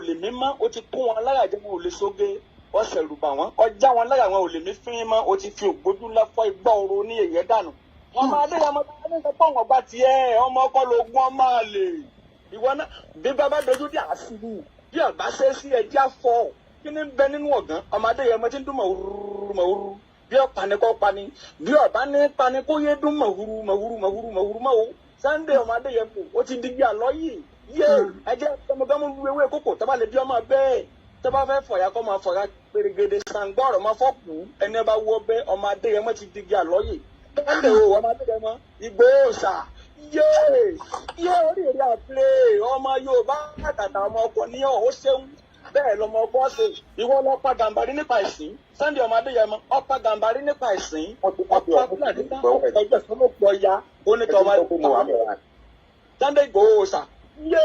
lè mí mọ́ ó ti kó wọn láyà jẹ́ wọn ò lè sóge ọ̀sẹ̀ rùbà wọn ọjà wọn láyà wọn ò lè mí fín mọ́ ó ti fi ògbójú ńlá fọ́ igbá oró ní èyẹ dànù. ọmọ adéyàmọ bá ní sọ pé ọ̀wọ́n gba tiẹ̀ ọmọ ọkọ lóògùn ọmọ àlè ìwọ náà bí bàbá dojú dé àṣìlù bí ọba ṣe sí ẹjẹ afọ kí ni bẹ nínú ọ̀gán ọmọ adéyàmọ ti ń dún mọ̀wúrú bí ọ̀pani kọ́ pani bí ọba ní pani kó yé dún mọ̀wúrú mọ́ o Sunday ọmọ adéyàmọ ó ti di bí àlọ́ yìí yé ẹjẹ ọmọgámú ewé kókò tọ́ba lè bí ọmọ bẹ́ẹ̀ tọ́ba fẹ́ fọ̀yà kọ́ máa fọ̀yà pèrègèdè sàǹgbọ́rọ̀ máa fọ́pù ẹni bá wọ bẹ́ ọmọ adéyàmọ ti di bí àlọ́ yìí Sunday o ọmọ adéyàmọ Ìgbòho ṣá yé orí èrè àpilẹ̀ ọmọ Yorùbá àtàtà ọmọ ọkọ ní ó ṣeun bẹ́ẹ̀ lọmọ ọgbọ́n ṣe ìwọ lọ pa Gàmbàrí nípa ìsìn Sunday ọmọ adéyàmọ ọpa Gàmbàrí nípa ìsìn ọpa fúlàní nípa ẹgbẹ́ sọlọ́pọ̀ ya onítọ̀ ọmọ Sunday Ìgbòho ṣá yé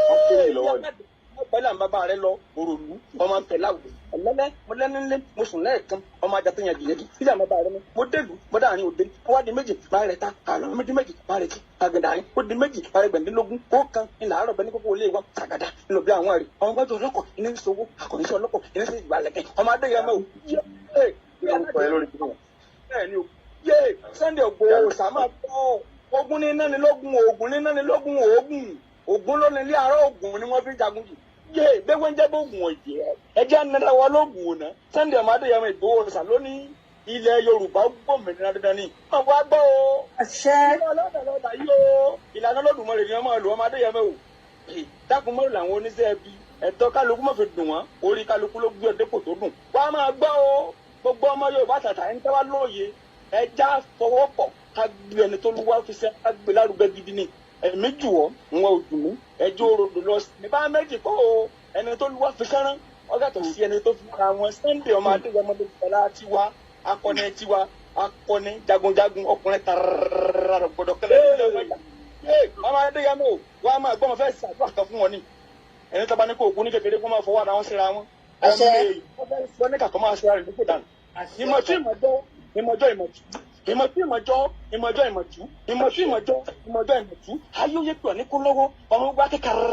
pẹ̀lú àwọn bàbá rẹ lọ òròlù ọmọ pẹ̀láwò ẹ̀lẹ́lẹ́ mo lẹ́nulẹ́ mo sùn lẹ́ẹ̀kan ọmọ ajá tó yan jìnnìjì sílẹ̀ àwọn bàbá rẹ mi mo délùú mo dáhàrin òde wọ́n di méjì bá rẹ̀ ta àlọ́ méjì bá rẹ̀ ti àgàdà yín ó di méjì bá rẹ̀ gbẹ̀ndínlógún ó kan ńlá àárọ̀ bẹ́ẹ̀ ní kókó ilé wa sàgàdà ńlọ bí àwọn rẹ̀ ọmọ gbọ́dọ̀ ọlọ́kọ̀ iná ń sowó akọ̀níṣẹ́ ọlọ́kọ̀ iná sì gbà lẹ́kẹ̀ ọmọ adéyàmọ ò yé Sunday Ìgbòho sàmà tọ́ ogun ní náà ní lógún oògùn ní náà ní lógún oògùn ló ní ilé àárọ̀ oògùn ni wọ́n fi jagun jù yé bẹ́ẹ̀ ń jẹ́ bóògùn ọ̀jẹ́ ẹjẹ́ nira wa lóògùn ọ̀nà Sunday ọmọ adéyàmọ Ìgbòho sà lónìí ilẹ̀ Yorùbá gbòmìnira dandan ni wọ́n wá gbọ́ o àṣẹ lọ́dà yìí o ìlànà Olódùmarè ni wọ́n máa lò ọmọ adéyàmọ o dákun mọ́rù làwọn oníṣẹ́ ẹbí ẹ̀tọ́ kálukú má fi dùn wọ́n orí kálukú ló gbé ọdẹ́pọ̀ tó dùn wọ́n á máa gbọ́ o gbogbo ọmọ Yorùbá tàtà ń tẹ́wá lóye ẹja fọwọ́pọ̀ ká gbé ẹni tó lúwa fi sẹ́ ká gbé lárugẹ gidi ni ẹ̀mí jù ọ́ wọn ò dùn ún ẹjọ́ òròdò lọ sí ní bá méjì kọ́ o ẹni tó lúwa fi sẹ́rán ọgàtọ̀ sí ẹni tó fi ra wọn Sunday ọmọ adéyàmọ lọ́dọ̀ tiwa akọni jagunjagun ọkùnrin tààrà gbọdọ̀ kẹlẹ́ ọmọ adéyàmọ wọn a máa gbọ́ wọn fẹ́ ṣàdúrà kan fún wọn ni ẹni tó bá ní kó ògùn ní kékeré kó máa fọwọ́ ara wọn síra wọn wọn ní kàkọ́ máa ṣe ara rẹ̀ nípò dànù ìmọ̀jú ayóyè pè ní kó lọ́wọ́ ọmọ gbá kékeré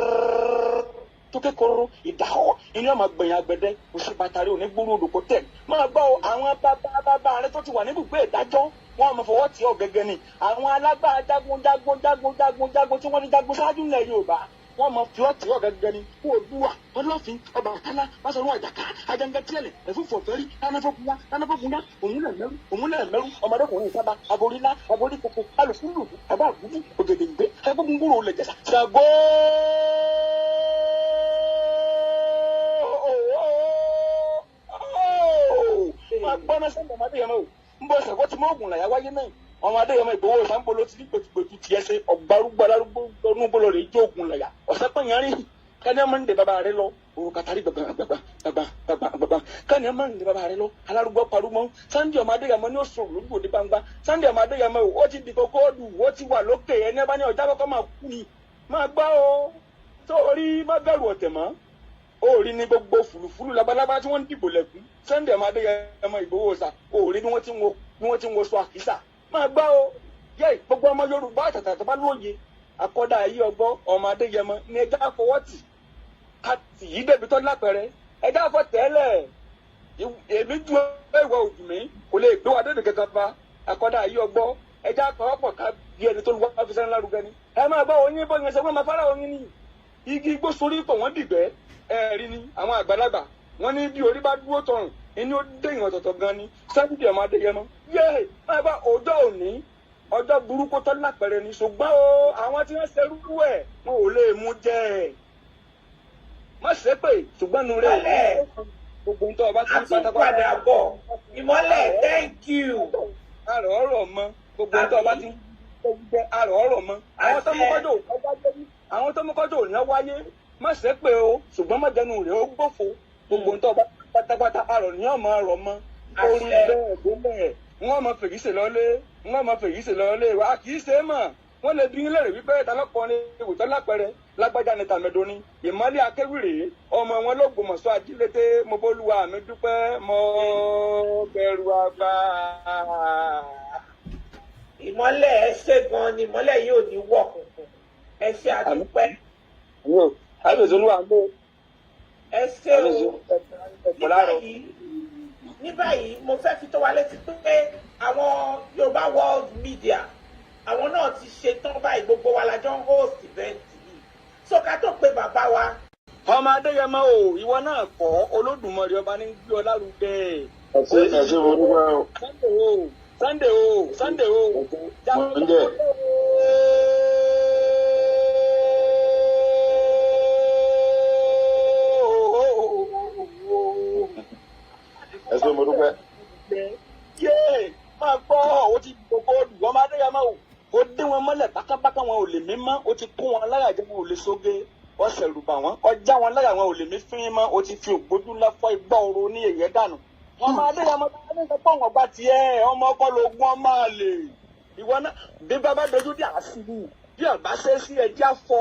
tó kékeré ìdáhọ́ inú ọmọ gbẹ̀yìn agbẹ̀dẹ oṣù pàtàkì òní gbúrú olùkọ́ tẹ̀ máa gbọ́ àwọn bàbá rẹ tó ti wà níbùgbé ìdájọ́ wọn máa fọwọ́ tì ọ́ gẹ́gẹ́ ni àwọn alágbára jagun tí wọ́n ní jagun ṣáájú ilẹ̀ Yorùbá wọ́n máa fi ọ́ tì ọ́ gẹ́gẹ́ ni kó o dúwà Ọlọ́fin Ọbàtálá Báṣọ̀run Àjàká Ajangẹtiẹlẹ ẹ̀fúnfọ̀fẹ́rí tánáfọ́kúnyá òun náà mẹ́rú ọmọdékùnrin sábà aborílá aborí kòkó alùpùpù àbá àgùdù ògèdèǹgbé ẹgbẹ́gbùngbùrò olè jẹ̀sà Ṣàngó. agbọ́nà Sunday ọmọ adéyàmọ o ń bọ̀ ṣàkó tí mọ́ọ̀gùn làyà wáyé náà ọmọ adéyàmọ Ìgbòho sàǹbolo ti ní pẹ̀tùpẹ̀tù tiẹ̀ ṣe ọ̀gbárùgbọ́ alárúgbó ọ̀nùbọ̀lọ̀ rẹ̀ jó ògùn làyà ọ̀sẹ̀ pẹ̀yàrin kẹ́ni ọmọ ń de bàbá rẹ lọ òrùkàtàrí gbàgbà kẹ́ni ọmọ ń de bàbá rẹ lọ alárúgbó parúmọ́ Sunday ọmọ adéyàmọ ní oṣù lójú òde gbangba Sunday ọmọ adéyàmọ ó ti di kókó ọdù ó ti wà lókè ẹni ẹ bá ní ọjà kọ́kọ́ máa kú ni máa gbá o sórí má bẹ̀rù ọ̀tẹ̀ mọ́ orí ní gbogbo fùlùfùlù labalábá tí wọ́n ń dìbò lẹ́kùn Sunday ọmọ adéyàmọ Ìgbòho sà orí bí wọ́n ti ń wo sọ àkísà máa gbá o yẹ gbogbo ọmọ Yorùbá àtàtà tó bá lóye akọ́dà ayé ọgbọ́ ọmọ adéyàmọ ní ẹja fọwọ́tì àti yìí débi tó lápẹ̀rẹ̀ ẹja fọ tẹ́lẹ̀ èmi ju ẹ̀wọ̀ òjò mi kò lè gbé wa débi kankan pa akọ́dà ayé ọgbọ́ ẹja pàwọ́pọ̀ ká bí ẹni tó lu wá fi sẹ́ni lárugẹ ni ẹ máa bá oyin bọ́ yẹn ṣe wọ́n máa fara oyin ni igi igbó sórí pọ̀ wọ́n dìgbẹ́ ẹ̀rí ni àwọn àgbàlagbà wọ́n ní bí orí bá dúró tọrùn inú ó dẹ̀yìn ọ̀tọ̀ọ̀tọ̀ gan ni Sunday ọmọ adéyàmọ yé máa bá ọjọ́ òní ọjọ́ burúkú tó lápẹ̀rẹ̀ ni ṣùgbọ́n o àwọn tí wọ́n ṣerú ẹ̀ wọn ò lè mú jẹ́ ẹ̀ má ṣe pé ṣùgbọ́n nu rẹ̀ gbogbo ń tọ́ ọba tí wọ́n pátápátá bọ̀ ìmọ́lẹ̀ thank you. àrò ọ̀rọ̀ mọ gbogbo ń tọ́ ọba tí wọ́n jẹ́ àrò ọ̀rọ̀ mọ àwọn tó mú kọ́jọ́ òní wáyé má ṣe pé o ṣùgbọ́n má jẹnu rẹ̀ ó gbófo gbogbo ń tọ́ ọba pátápátá àrò ní ọmọ ọ̀rọ̀ mọ orí bẹ́ẹ̀ gbólẹ̀ wọ́n máa fèyí ṣe lọ́lé wa kì í ṣe é mọ̀ wọ́n lè bí ilé rẹ̀ wípé talọ́kọrin ìwòtọ́ lápẹ̀rẹ̀ lágbájá ní tàmẹ́dọ́ ni ìmọ̀lẹ́ akéwìrè ọmọ wọn ló gbòmọ̀ṣọ́ ajílété mo bólúwa mi dúpẹ́ mo bẹ̀rù àgbà. ìmọ̀lẹ̀ ẹ ṣe gan ni ìmọ̀lẹ̀ yóò ní wọ̀ kùnkùn ẹ ṣe àdúpẹ́. àbẹ̀sọ̀ olúwa ń bọ̀ ẹ ṣé o. Ní báyìí mo fẹ́ fi tó wa létí pé àwọn Yorùbá World Media àwọn náà ti ṣe tán báyìí, gbogbo wa la jọ ń host event yìí, so ká tó pé bàbá wa. Ọmọ Adéyẹmọ o, ìwọ náà kọ́ Olódùmarè ọba ní gbé ọ lárugẹ. Ẹ̀sìn mo dúpẹ́ o. Sunday o. Ẹ̀sìn mo dúpẹ́. Yéé, máa gbọ́, o ti gbogbo olùgbọ́ Ọmọ Adéyẹmọ o. Ó dé wọn mọ́lẹ̀ bákábáká wọn ò lè mí mọ́, ó ti kó wọn láyà jẹ́ wọn ò lè sóge. Ó ṣẹ̀rù bà wọ́n, ọjà wọn láyà wọn ò lè mí fín mọ́, ó ti fi ògbójú ńlá fọ́ igbá oró ní èyẹ dànù. Ọmọ Adéyẹmọ tó ní sọ pé àwọn ọgbà tiẹ̀ ọmọ ọkọ lógún ọmọ àlè. Ìwọ náà bí bàbá dojú dé àṣìbù bí ọba ṣe sí ẹjẹ afọ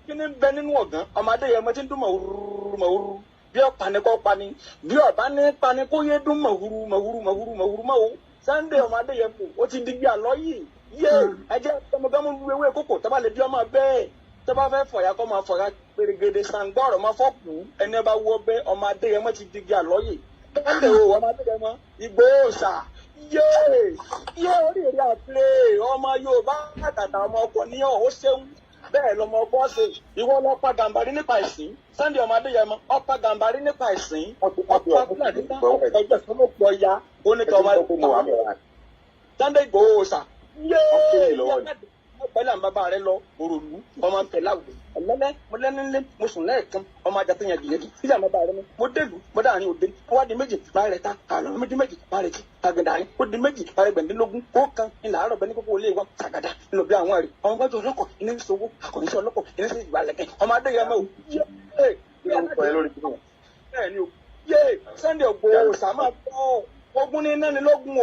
kí ni bẹ nínú ọgán. Ọmọ Adéyẹmọ ti ń dún mọ̀húrú bí ọ̀pá ni kò pani bí ọba ní pani kó yé dún mọ̀húrú mọ́ o. Sunday Ọmọ Adéyẹmọ ó ti di bí àlọ́ yìí yé ẹjẹ ọmọgámú lu ewé kókò tó bá lè bí ọmọ bẹ́ẹ̀ tó bá fẹ́ fọ̀yà kọ́ máa fọ̀yà pèrègèdè sàǹgbọ́rọ̀ máa fọ́ọ̀kù ẹni ẹ bá wọ bẹ́ Ọmọ Adéyẹmọ ti di bí àlọ́ yìí. Sunday o Ọmọ Adéyẹmọ Ìgbòho ṣá yé orí èrè àpilẹ̀ ọmọ Yorùbá àtàtà ọmọ ọkọ ní ó ṣeun bẹ́ẹ̀ lọmọ ọkọ ṣe ìwọ lọ́pàá gàmbàrí nípa ìsìn. Sunday Ọmọ Adéyẹmọ ọ̀pá gàmbàrí nípa ìsìn ọ̀pá fúlàní tán ọgbẹ́ sọ́lọ́pọ̀ ya onítọ̀ Ọmọ Adéyẹmọ. Sunday Ìgbòho ṣá pẹ̀lú àwọn bàbá rẹ lọ òròlú ọmọ pẹ̀lú àwùjọ ọ̀lẹ́lẹ́ mo lẹ́nulẹ́ mo sùn lẹ́ẹ̀kan ọmọ ajá tó yẹn gbìyànjú síjà bàbá rẹ mo délùú mo dáhàrin òde wá di méjì bá rẹ ta àlọ́ méjì bá rẹ ti àgàdà yín ó di méjì bá rẹ gbẹ̀ndínlógún ó kan ní làárọ̀ bẹ ní kókó ilé wa àgàdà nínú bí àwọn rẹ ọmọ gbọ́dọ̀ ọlọ́kọ̀ iná ní sowó akọ̀níṣẹ́ ọlọ́kọ̀ iná sí ìgbà lẹ́kẹ̀ Ọmọ Adéyẹmọ o yé Sunday Ìgbòho sàmà tọ́ ogun ní nánilógún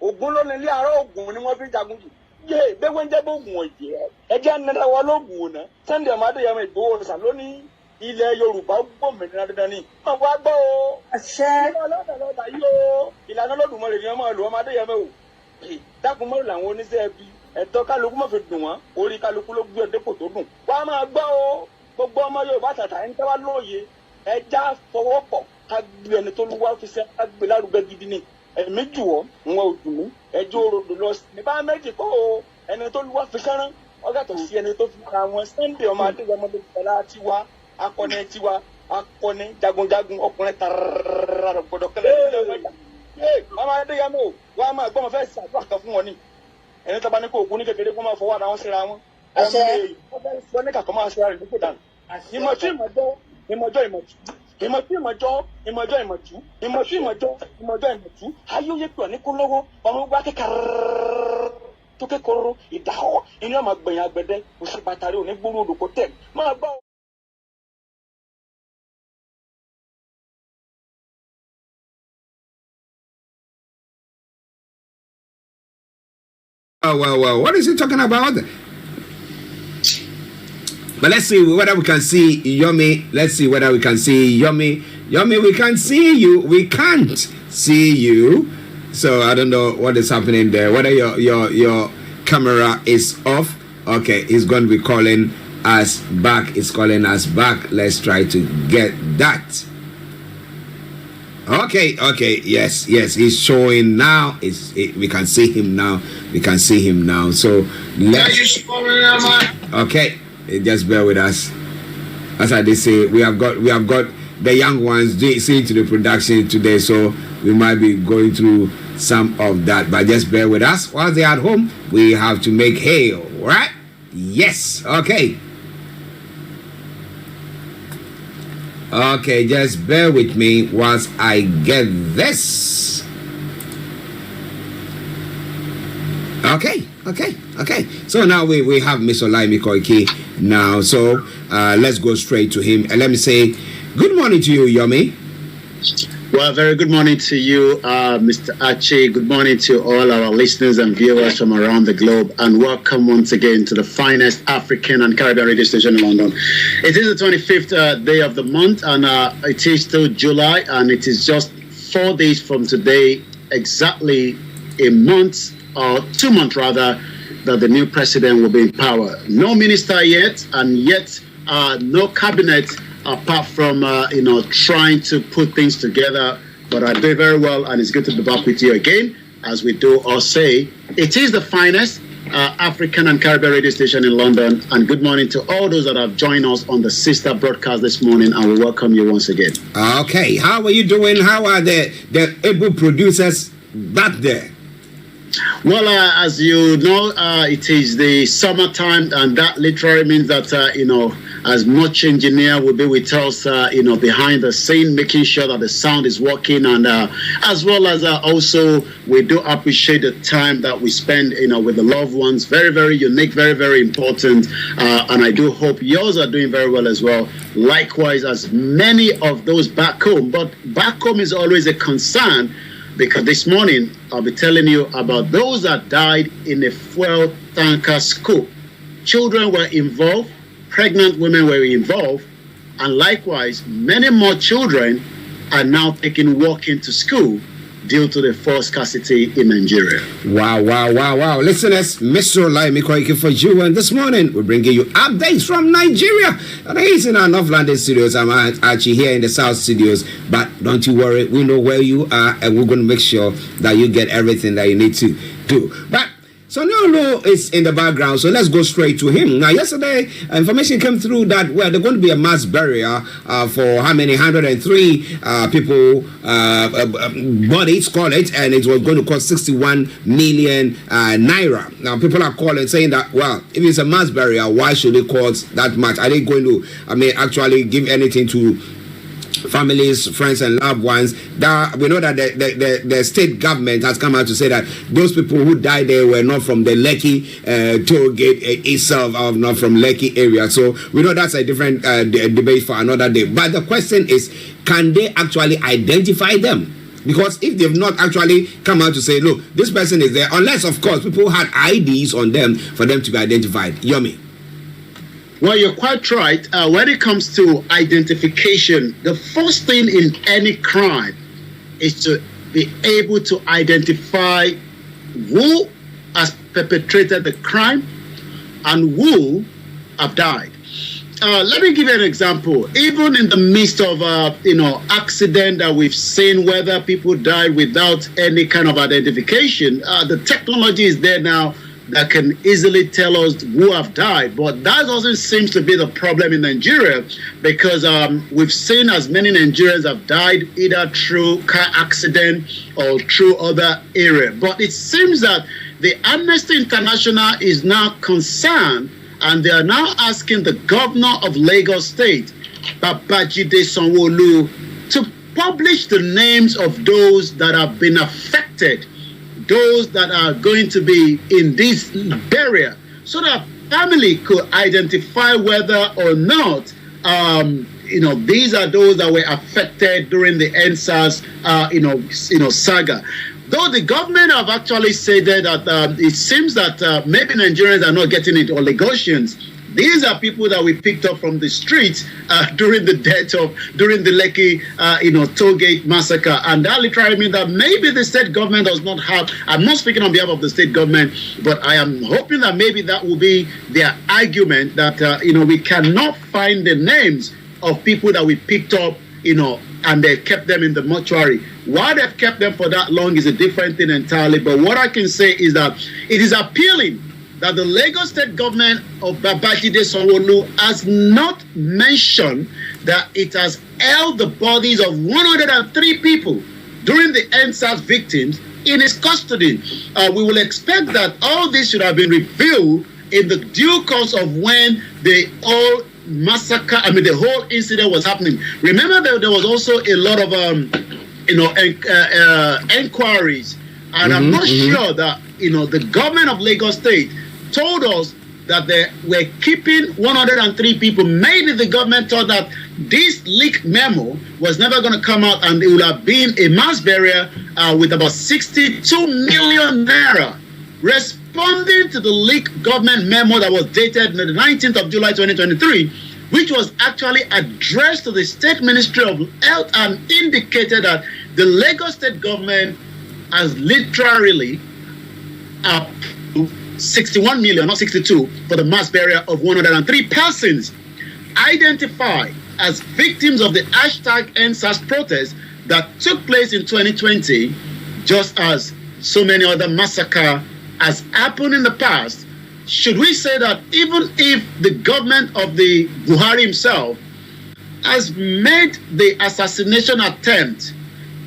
ogun ló ní ilé àárọ̀ ogun ni wọ́n fi jagun jù. Yé bẹ́ẹ̀ ń jẹ́ bóògùn ọ̀jẹ̀ ẹjẹ́ nira wa lóògùn ọ̀nà. Sunday Ọmọ Adéyẹmọ Ìgbòho ṣà lónìí ilẹ̀ Yorùbá gbòmìnira dandan ni. Wọ́n wá gbọ́ o. Àṣẹ. Ọlọ́dà yìí o. Ìlànà Olódùmarè ni wọ́n máa lò Ọmọ Adéyẹmọ o. Dákun mọ́rù làwọn oníṣẹ́ ẹbí. Ẹ̀tọ́ kálukú má fi dùn wọ́n. Orí kálukú ló gbé ọdẹ́pọ̀ tó dùn. Wọ́n á máa gbọ́ o. Gbogbo ọmọ Yorùbá tàtà ń tẹ́wá lóye. Ẹja fọwọ́pọ̀ ká gbé ẹni tó lúwa fi ṣe ká gbé lárugẹ gidi ni. Ẹ̀mí jù ọ́ wọn ò dùn mí ẹjọ́ òrodò lọ sí ní bá méjì kọ́ o ẹni tó lúwa fi sẹ́rán ọ̀gàtọ̀ sí ẹni tó fi ra wọn. Sunday Ọmọ Adéyẹmọ ló gbọ́dọ̀ tiwa akọni jagunjagun ọkùnrin tààrà gbọ́dọ̀ kẹlẹ́ Ọmọ Adéyẹmọ o wọ́n á máa gbọ́ wọn fẹ́ ṣàdúrà kan fún wọn ni ẹni tó bá ní kó òkú ní kékeré kó máa fọwọ́ ara wọn síra wọn ọmọ èyí wọ́n ní kàkọ́ máa ṣe ara rẹ̀ nípò dànù ìmọ̀jú ayóyè pọ̀ ní kó lọ́wọ́ ọ̀run wá kékeré tó kékeré ìdáhọ́ inú ọmọ gbẹ̀yìn agbẹ̀dẹ òsì bàtàrí òní gbúrú olùkọ́ tẹ̀ máa gbọ́. Wow. What is he talking about? But let's see whether we can see Yomi. Let's see whether we can see Yomi. Yomi, we can see you. We can't see you. So I don't know what is happening there. Whether your camera is off. Okay, he's going to be calling us back. He's calling us back. Let's try to get that. Okay. Yes. He's showing now. We can see him now. So let's. Okay. Just bear with us. As I did say, we have got the young ones seeing to the production today, so we might be going through some of that. But just bear with us. While they're at home, we have to make hay, right? Yes. Okay. Okay, just bear with me whilst I get this. Okay. So now we have Miss Olayomi Koiki now. So let's go straight to him. And let me say good morning to you, Yomi. Well, very good morning to you, Mr. Archie. Good morning to all our listeners and viewers from around the globe. And welcome once again to the finest African and Caribbean radio station in London. It is the 25th day of the month, and it is still July, and it is just 4 days from today, exactly a month, or 2 months rather, that the new president will be in power. No minister yet, and yet no cabinet apart from, trying to put things together. But I do very well, and it's good to be back with you again, as we do all say. It is the finest African and Caribbean radio station in London. And good morning to all those that have joined us on the sister broadcast this morning, and we welcome you once again. Okay, how are you doing? How are the able producers back there? Well, as you know, it is the summertime, and that literally means that, as much engineer will be with us, behind the scene, making sure that the sound is working, and as well as also we do appreciate the time that we spend, with the loved ones. Very, very unique, very, very important, and I do hope yours are doing very well as well. Likewise, as many of those back home, but back home is always a concern. Because this morning, I'll be telling you about those that died in a fuel tanker scoop. Children were involved, pregnant women were involved, and likewise, many more children are now walking to school due to the fuel scarcity in Nigeria. Wow. Listeners, Mr. Olayomi Koiki for you, and this morning we're bringing you updates from Nigeria. And he's in our North London studios. I'm Archie here in the South studios, but don't you worry, we know where you are, and we're going to make sure that you get everything that you need to do. But so Nolo is in the background, so let's go straight to him. Now, yesterday, information came through that, well, there's going to be a mass burial for how many? 103 people, bodies, call it, and it was going to cost 61 million naira. Now, people are calling, saying that, well, if it's a mass burial, why should it cost that much? Are they going to, actually give anything to families, friends, and loved ones? That we know that the state government has come out to say that those people who died there were not from the Lekki toll gate itself, or not from Lekki area. So we know that's a different debate for another day. But the question is, can they actually identify them? Because if they've not actually come out to say, look, this person is there, unless, of course, people had IDs on them for them to be identified. Yomi. Well, you're quite right. When it comes to identification, the first thing in any crime is to be able to identify who has perpetrated the crime and who have died. Let me give you an example. Even in the midst of, accident that we've seen, whether people died without any kind of identification, the technology is there now that can easily tell us who have died. But that doesn't seem to be the problem in Nigeria, because we've seen as many Nigerians have died either through car accident or through other area. But it seems that the Amnesty International is now concerned, and they are now asking the governor of Lagos State, Babajide Sanwo-Olu, to publish the names of those that have been affected, those that are going to be in this burial, so that family could identify whether or not these are those that were affected during the NSAS saga. Though the government have actually said that it seems that maybe Nigerians are not getting it, or Lagosians. These are people that we picked up from the streets during the Lekki, tollgate massacre. And that literally means that maybe the state government does not have, I'm not speaking on behalf of the state government, but I am hoping that maybe that will be their argument, that, we cannot find the names of people that we picked up, and they kept them in the mortuary. Why they've kept them for that long is a different thing entirely. But what I can say is that it is appealing that the Lagos state government of Babajide Sanwo-Olu has not mentioned that it has held the bodies of 103 people during the NSAS victims in its custody. We will expect that all this should have been revealed in the due course of when the whole massacre, the whole incident was happening. Remember that there was also a lot of, inquiries, and I'm not sure that, the government of Lagos State told us that they were keeping 103 people. Maybe the government thought that this leaked memo was never going to come out, and it would have been a mass burial with about 62 million naira. Responding to the leaked government memo that was dated the 19th of July 2023, which was actually addressed to the State Ministry of Health and indicated that the Lagos state government has literally 61 million, not 62, for the mass burial of 103 persons identified as victims of the hashtag #EndSARS protest that took place in 2020, just as so many other massacres has happened in the past? Should we say that even if the government of the Buhari himself has made the assassination attempt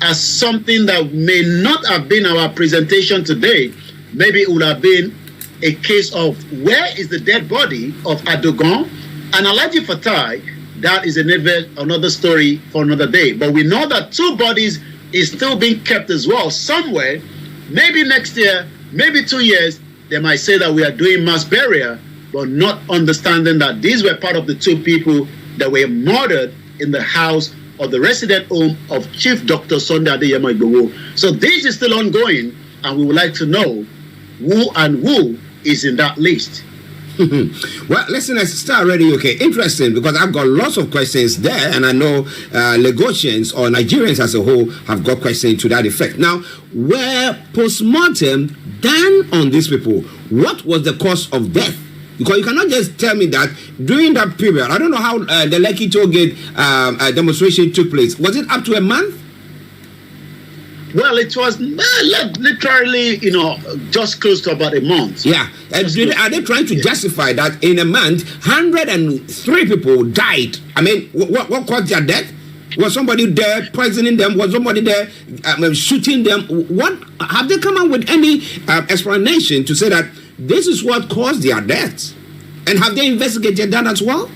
as something that may not have been our presentation today, maybe it would have been a case of where is the dead body of Adogon and Alhaji Fatai? That is another story for another day. But we know that 2 bodies is still being kept as well somewhere. Maybe next year, maybe 2 years, they might say that we are doing mass burial, but not understanding that these were part of the 2 people that were murdered in the house of the resident home of Chief Dr. Sunday Adeyemo Igboho. So this is still ongoing, and we would like to know who is in that list. Well, listen, let's start already. Okay, interesting, because I've got lots of questions there, and I know Lagosians or Nigerians as a whole have got questions to that effect. Now, were post-mortem done on these people? What was the cause of death? Because you cannot just tell me that during that period, I don't know how the Lekki toll gate demonstration took place. Was it up to a month? Well, it was literally, just close to about a month. Yeah. Are they trying to justify that in a month, 103 people died? I mean, what caused their death? Was somebody there poisoning them? Was somebody there shooting them? What have they come up with any explanation to say that this is what caused their deaths? And have they investigated that as well?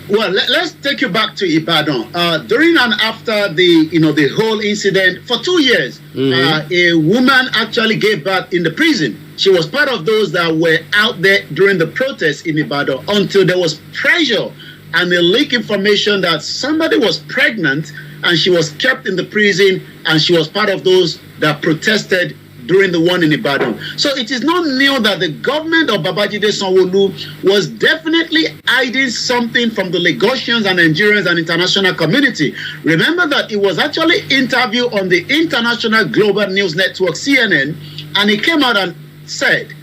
Well, let's take you back to Ibadan. During and after the whole incident, for 2 years, a woman actually gave birth in the prison. She was part of those that were out there during the protest in Ibadan until there was pressure and they leaked information that somebody was pregnant and she was kept in the prison, and she was part of those that protested during the one in Ibadan. So it is not new that the government of Babajide Sanwo-Olu was definitely hiding something from the Lagosians and Nigerians and international community. Remember that it was actually interviewed on the International Global News Network, CNN, and he came out and said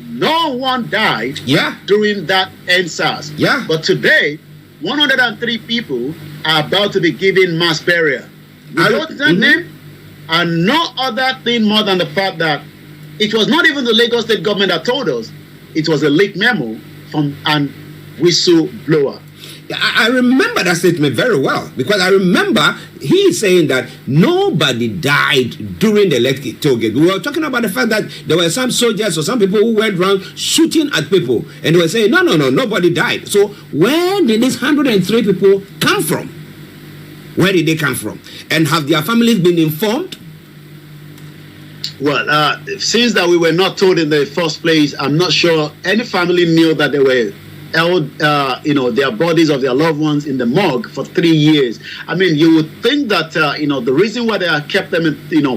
no one died during that EndSARS. Yeah. But today, 103 people are about to be given mass burial. Without that name, and no other thing more than the fact that it was not even the Lagos State government that told us. It was a leaked memo from an whistleblower. I remember that statement very well, because I remember he saying that nobody died during the Lekki toll gate. We were talking about the fact that there were some soldiers or some people who went around shooting at people, and they were saying, no, nobody died. So where did these 103 people come from? Where did they come from? And have their families been informed? Well, since that we were not told in the first place, I'm not sure any family knew that they were held, their bodies of their loved ones in the morgue for 3 years. I mean, you would think that, the reason why they have kept them,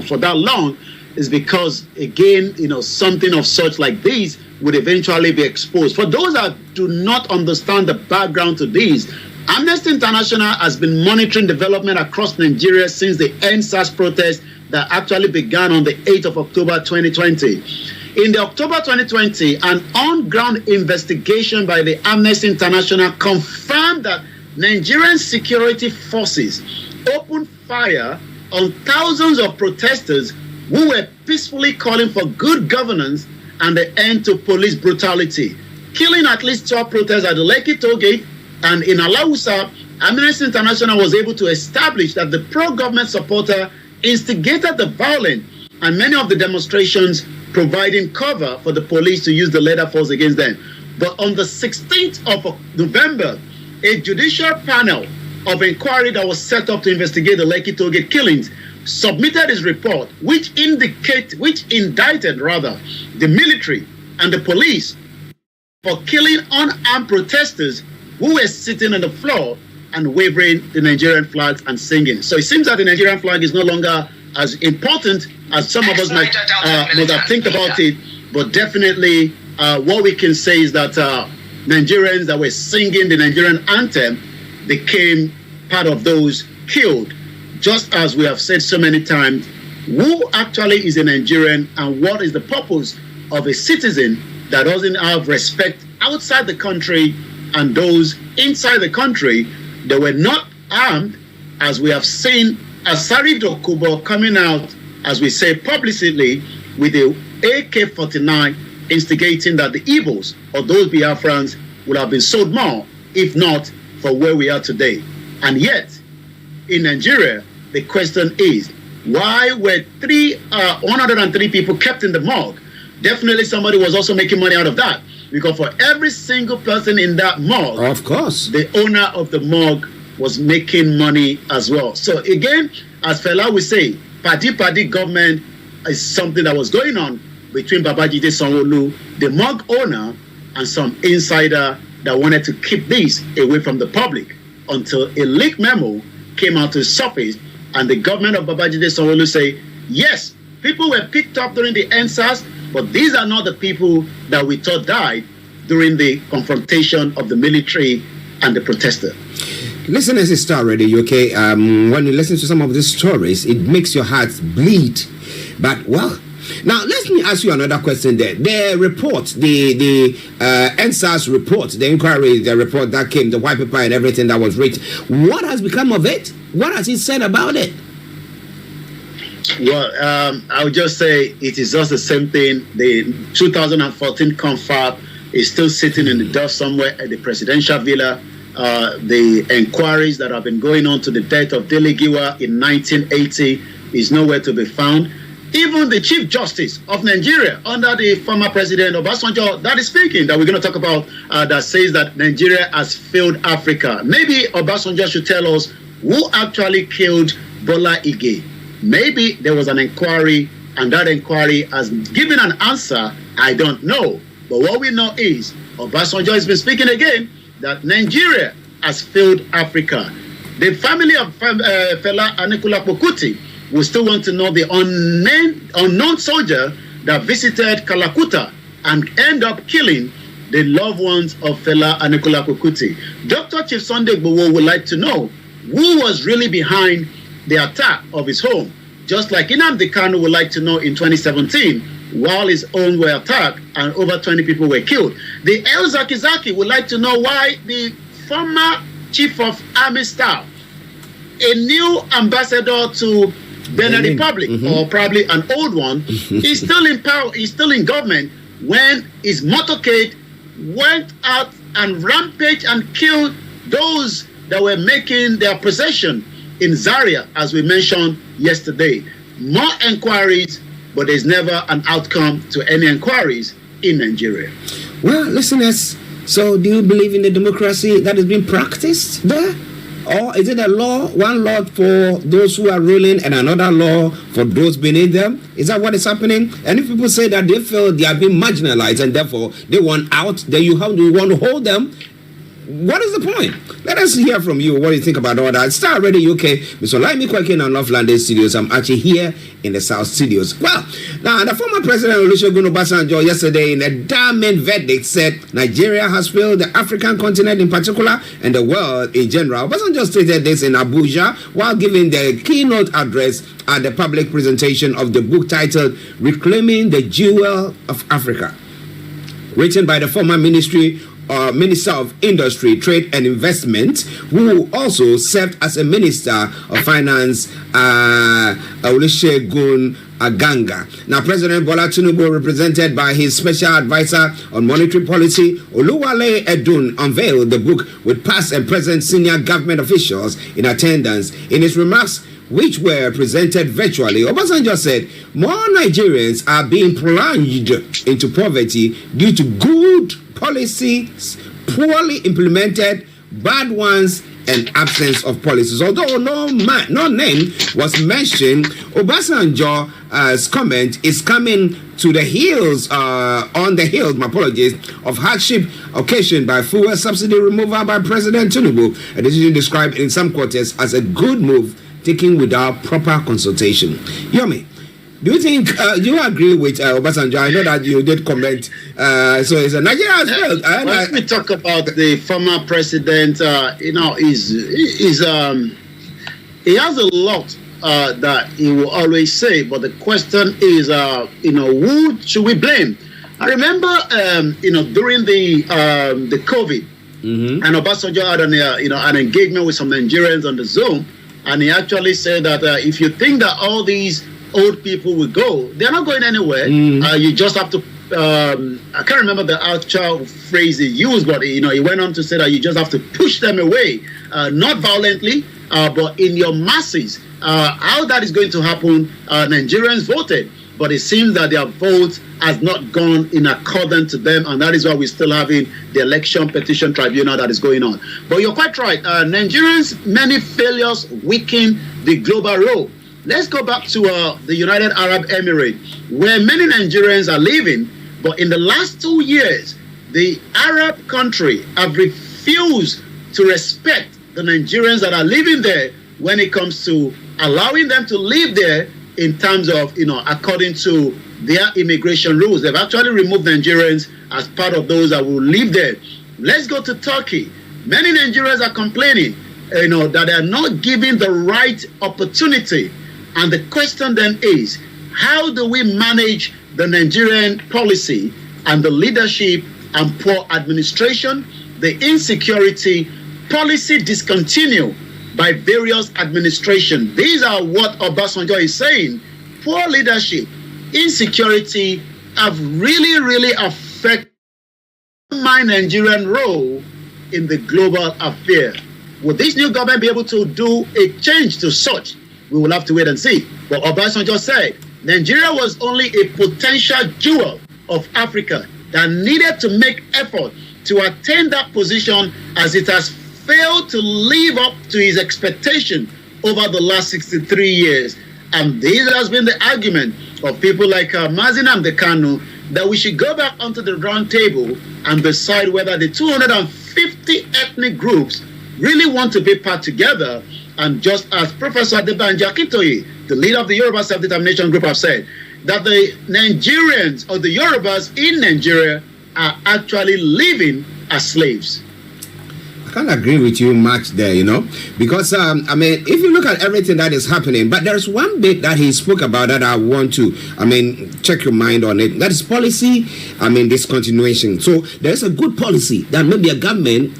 for that long is because, again, something of such like this would eventually be exposed. For those that do not understand the background to this, Amnesty International has been monitoring development across Nigeria since the EndSARS protest that actually began on the 8th of October 2020. In the October 2020, an on-ground investigation by the Amnesty International confirmed that Nigerian security forces opened fire on thousands of protesters who were peacefully calling for good governance and the end to police brutality, killing at least 12 protesters at the Lekki toll gate. And in Alausa, Amnesty International was able to establish that the pro-government supporter instigated the violence and many of the demonstrations, providing cover for the police to use the lethal force against them. But on the 16th of November, a judicial panel of inquiry that was set up to investigate the Lekki toll gate killings submitted its report, which indicted the military and the police for killing unarmed protesters who were sitting on the floor and waving the Nigerian flags and singing. So it seems that the Nigerian flag is no longer as important as some of us might have think about it. But definitely what we can say is that Nigerians that were singing the Nigerian anthem became part of those killed. Just as we have said so many times, who actually is a Nigerian and what is the purpose of a citizen that doesn't have respect outside the country and those inside the country They were not armed, as we have seen Asari Dokubo coming out, as we say publicly, with the AK-49, instigating that the Igbos or those Biafrans would have been sold more, if not for where we are today. And yet, in Nigeria, the question is, why were 103 people kept in the morgue? Definitely somebody was also making money out of that, because for every single person in that morgue, of course, the owner of the morgue was making money as well. So again, as Fela would say, party government is something that was going on between Babajide Sanwo-Olu, the morgue owner, and some insider that wanted to keep this away from the public, until a leaked memo came out to the surface, and the government of Babajide Sanwo-Olu say, yes, people were picked up during the NSAS, but these are not the people that we thought died during the confrontation of the military and the protester. Listen, as a Starr Radio, okay? When you listen to some of these stories, it makes your heart bleed. But, well, now let me ask you another question there. The report, the NSAS report, the inquiry, the report that came, the white paper and everything that was written, what has become of it? What has he said about it? Well, I would just say it is just the same thing. The 2014 confab is still sitting in the dust somewhere at the presidential villa. The inquiries that have been going on to the death of Dele Giwa in 1980 is nowhere to be found. Even the Chief Justice of Nigeria, under the former President Obasanjo, that is speaking, that we're going to talk about, that says that Nigeria has failed Africa. Maybe Obasanjo should tell us who actually killed Bola Ige. Maybe there was an inquiry, and that inquiry has given an answer. I don't know. But what we know is Obasanjo has been speaking again that Nigeria has failed Africa. The family of Fela Anikulapo Kuti will still want to know the unknown soldier that visited Kalakuta and end up killing the loved ones of Fela Anikulapo Kuti. Dr. Chief Sunday Igboho would like to know who was really behind the attack of his home, just like Nnamdi Kanu would like to know in 2017, while his own were attacked and over 20 people were killed. The El Zakizaki would like to know why the former Chief of Army Staff, a new ambassador to Benin Republic, or probably an old one, is still in power, is still in government, when his motorcade went out and rampaged and killed those that were making their possession in Zaria, as we mentioned yesterday. More inquiries, but there's never an outcome to any inquiries in Nigeria. Well, listeners, so do you believe in the democracy that is being practiced there? Or is it a law, one law for those who are ruling and another law for those beneath them? Is that what is happening? And if people say that they feel they are being marginalized and therefore they want out, then you want to hold them. What is the point? Let us hear from you. What do you think about all that? Starr Radio UK, Mr. Olayomi Koiki Hrh on North London Studios. I'm Archie here in the South Studios. Well, now the former President Olusegun Obasanjo yesterday in a damning verdict said Nigeria has failed the African continent in particular and the world in general. Obasanjo stated this in Abuja while giving the keynote address at the public presentation of the book titled Reclaiming the Jewel of Africa, written by the former Minister of Industry, Trade and Investment, who also served as a Minister of Finance, Olusegun Aganga. Now, President Bola Tinubu, represented by his special advisor on monetary policy, Oluwale Edun, unveiled the book with past and present senior government officials in attendance. In his remarks, which were presented virtually, Obasanjo said more Nigerians are being plunged into poverty due to good policies, poorly implemented, bad ones, and absence of policies. Although no name was mentioned, Obasanjo's comment is coming to the heels, on the heels, my apologies, of hardship occasioned by fuel subsidy removal by President Tinubu, a decision described in some quarters as a good move taken without proper consultation. Yomi, do you think, do you agree with Obasanjo? I know that you did comment. So it's a Nigeria as well. Let me talk about the former president. He has a lot that he will always say, but the question is, who should we blame? I remember, during the COVID, and Obasanjo had an engagement with some Nigerians on the Zoom, and he actually said that if you think that all these old people will go, they're not going anywhere. You just have to. I can't remember the actual phrase he used, but he went on to say that you just have to push them away, not violently, but in your masses. How that is going to happen? Nigerians voted, but it seems that their vote has not gone in accordance to them, and that is why we're still having the election petition tribunal that is going on. But you're quite right. Nigerians' many failures weaken the global role. Let's go back to the United Arab Emirates, where many Nigerians are living, but in the last 2 years, the Arab country have refused to respect the Nigerians that are living there when it comes to allowing them to live there in terms of, according to their immigration rules. They've actually removed Nigerians as part of those that will live there. Let's go to Turkey. Many Nigerians are complaining, that they are not given the right opportunity. And the question then is, how do we manage the Nigerian policy and the leadership and poor administration, the insecurity, policy discontinue by various administrations? These are what Obasanjo is saying. Poor leadership, insecurity have really, really affected my Nigerian role in the global affair. Will this new government be able to do a change to such? We will have to wait and see. But Obasanjo said Nigeria was only a potential jewel of Africa that needed to make effort to attain that position, as it has failed to live up to his expectation over the last 63 years. And this has been the argument of people like Mazi Nnamdi Kanu, that we should go back onto the round table and decide whether the 250 ethnic groups really want to be part together. And just as Professor Adebanji Akintoye, the leader of the Yoruba Self-Determination Group, have said, that the Nigerians or the Yorubas in Nigeria are actually living as slaves. I can't agree with you much there, because, if you look at everything that is happening, but there's one bit that he spoke about that I want to, check your mind on it. That is policy, discontinuation. So there's a good policy that maybe a government,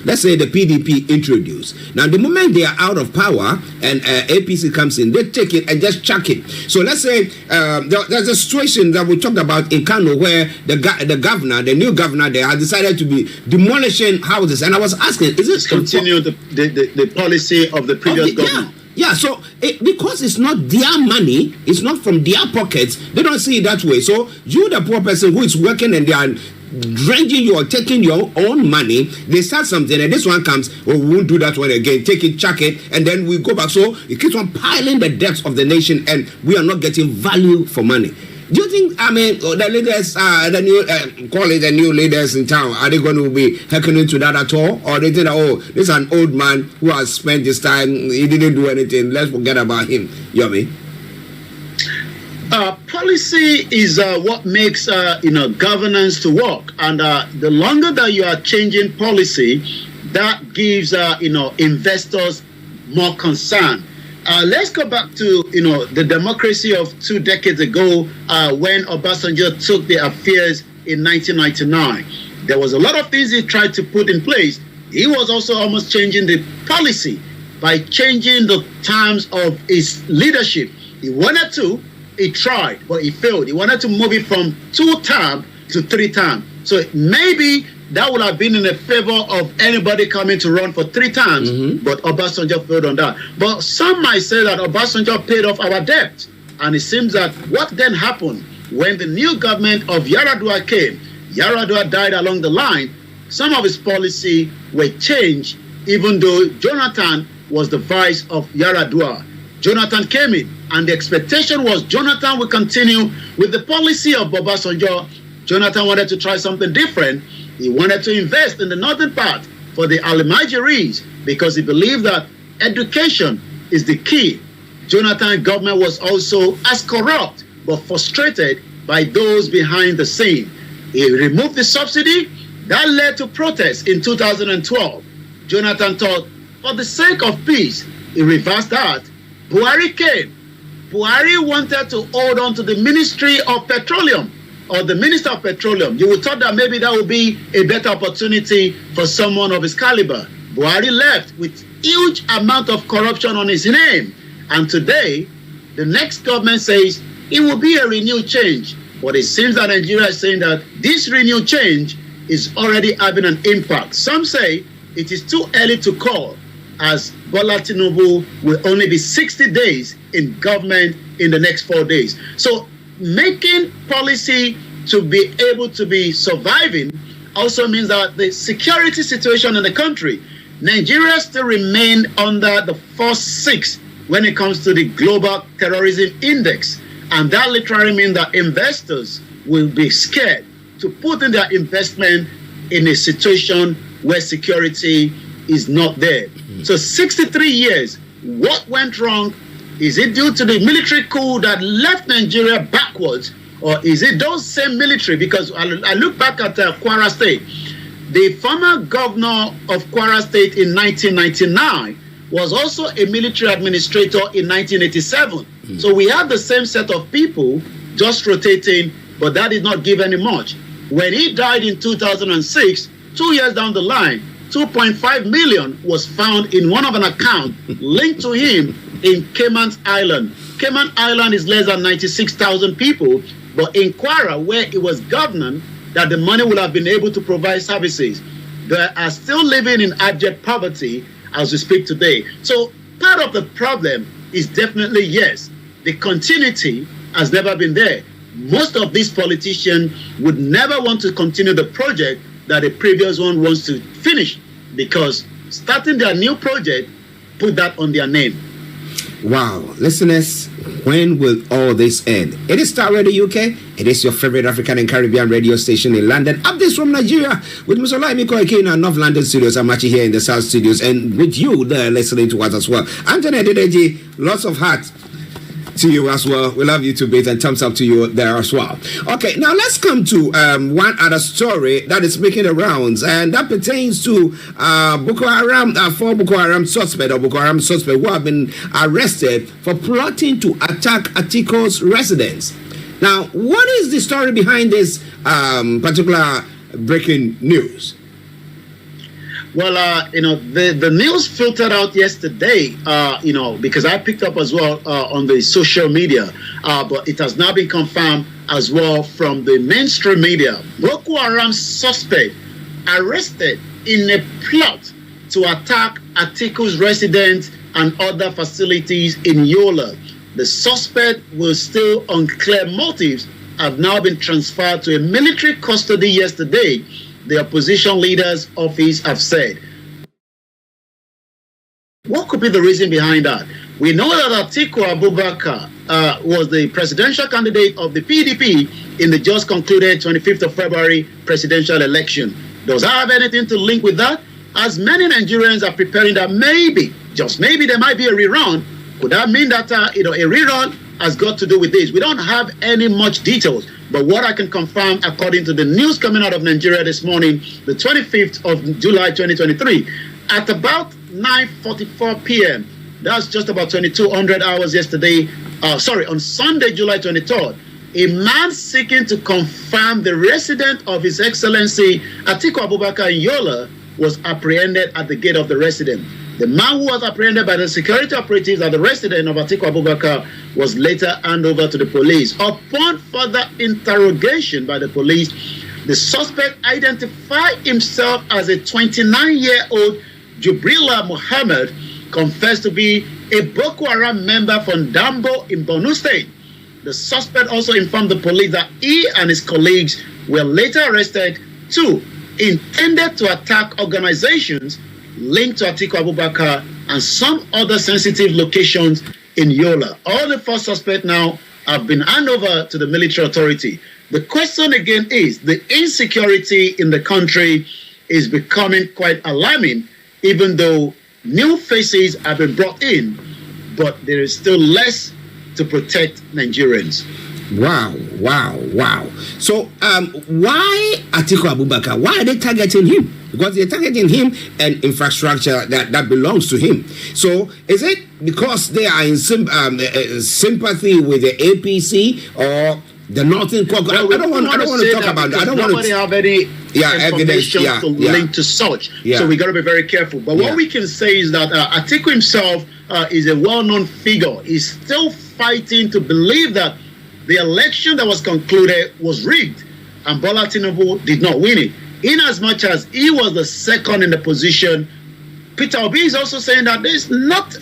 let's say the PDP introduced. Now, the moment they are out of power and APC comes in, they take it and just chuck it. So let's say there's a situation that we talked about in Kano where the new governor there has decided to be demolishing houses. And I was asking, is it continue the policy of the previous government? Yeah, so because it's not their money, it's not from their pockets, they don't see it that way. So you, the poor person who is working and they are drenching you or taking your own money, they start something and this one comes, we won't do that one again, take it, chuck it, and then we go back. So it keeps on piling the debts of the nation and we are not getting value for money. Do you think, the leaders, the new leaders in town, are they going to be hearkening to that at all? Or they think, this is an old man who has spent his time, he didn't do anything, let's forget about him. Yomi? Policy is what makes governance to work, and the longer that you are changing policy, that gives investors more concern. Let's go back to the democracy of 2 decades ago when Obasanjo took the affairs in 1999. There was a lot of things he tried to put in place. He was also almost changing the policy by changing the terms of his leadership. He wanted to. He tried, but he failed. He wanted to move it from 2 terms to 3 terms. So maybe that would have been in the favor of anybody coming to run for 3 terms, but Obasanjo failed on that. But some might say that Obasanjo paid off our debt. And it seems that what then happened when the new government of Yar'Adua came, Yar'Adua died along the line, some of his policy were changed, even though Jonathan was the vice of Yar'Adua. Jonathan came in, and the expectation was Jonathan would continue with the policy of Obasanjo. Jonathan wanted to try something different. He wanted to invest in the northern part for the Almajiris because he believed that education is the key. Jonathan's government was also as corrupt but frustrated by those behind the scene. He removed the subsidy. That led to protests in 2012. Jonathan thought, for the sake of peace, he reversed that. Buhari came. Buhari wanted to hold on to the Ministry of Petroleum. or the Minister of Petroleum, you would thought that maybe that would be a better opportunity for someone of his caliber. Buhari left with huge amount of corruption on his name. And today, the next government says it will be a renewed change. But it seems that Nigeria is saying that this renewed change is already having an impact. Some say it is too early to call, as Bola Tinubu will only be 60 days in government in the next 4 days. So making policy to be able to be surviving also means that the security situation in the country, Nigeria still remain under the first 6 when it comes to the global terrorism index. And that literally means that investors will be scared to put in their investment in a situation where security is not there. So 63 years, what went wrong? Is it due to the military coup that left Nigeria backwards? Or is it those same military? Because I look back at Kwara State. The former governor of Kwara State in 1999 was also a military administrator in 1987. So we have the same set of people just rotating, but that did not give any much. When he died in 2006, 2 years down the line, 2.5 million was found in one of an account linked to him in Cayman Island. Cayman Island is less than 96,000 people, but in Kwara, where it was governed, that the money would have been able to provide services. They are still living in abject poverty as we speak today. So part of the problem is definitely, yes, the continuity has never been there. Most of these politicians would never want to continue the project that the previous one wants to finish, because starting their new project put that on their name. Wow, listeners, when will all this end? It is Starr Radio UK. It is your favorite African and Caribbean radio station in London. Updates from Nigeria with Mr. Olayomi Koiki in our North London studios. I'm Archie here in the South studios, and with you there listening to us as well. Anthony Adedeji, lots of heart to you as well. We love you too, Beth, and thumbs up to you there as well. Okay, now let's come to one other story that is making the rounds, and that pertains to Boko Haram, 4 Boko Haram suspects who have been arrested for plotting to attack Atiko's residence. Now, what is the story behind this particular breaking news? Well, the news filtered out yesterday, because I picked up as well on the social media, but it has now been confirmed as well from the mainstream media. Boko Haram suspect arrested in a plot to attack Atiko's residence and other facilities in Yola. The suspect will still unclear motives have now been transferred to a military custody yesterday, the opposition leader's office have said. What could be the reason behind that? We know that Atiku Abubakar was the presidential candidate of the PDP in the just concluded 25th of February presidential election. Does that have anything to link with that? As many Nigerians are preparing that maybe, just maybe, there might be a rerun. Could that mean that a rerun has got to do with this? We don't have any much details. But what I can confirm, according to the news coming out of Nigeria this morning, the 25th of July 2023, at about 9:44 p.m., that's just about 2200 hours yesterday, on Sunday, July 23rd, a man seeking to confirm the resident of His Excellency Atiku Abubakar in Yola was apprehended at the gate of the residence. The man who was apprehended by the security operatives at the residence of Atiku Abubakar was later handed over to the police. Upon further interrogation by the police, the suspect identified himself as a 29-year-old Jubrila Muhammad, confessed to be a Boko Haram member from Dambo in Borno State. The suspect also informed the police that he and his colleagues were later arrested too, intended to attack organizations linked to Atiku Abubakar and some other sensitive locations in Yola. All the 4 suspects now have been handed over to the military authority. The question again is, the insecurity in the country is becoming quite alarming, even though new faces have been brought in, but there is still less to protect Nigerians. Wow. So why Atiku Abubakar? Why are they targeting him? Because they're targeting him and infrastructure that belongs to him. So is it because they are in sympathy with the APC, or The northern KOKORO. Well, I don't want to talk about that. I don't want to have any information to link to such. So we got to be very careful. But what we can say is that Atiku himself is a well-known figure. He's still fighting to believe that the election that was concluded was rigged, and Bola Tinubu did not win it. In as much as he was the second in the position, Peter Obi is also saying that there's not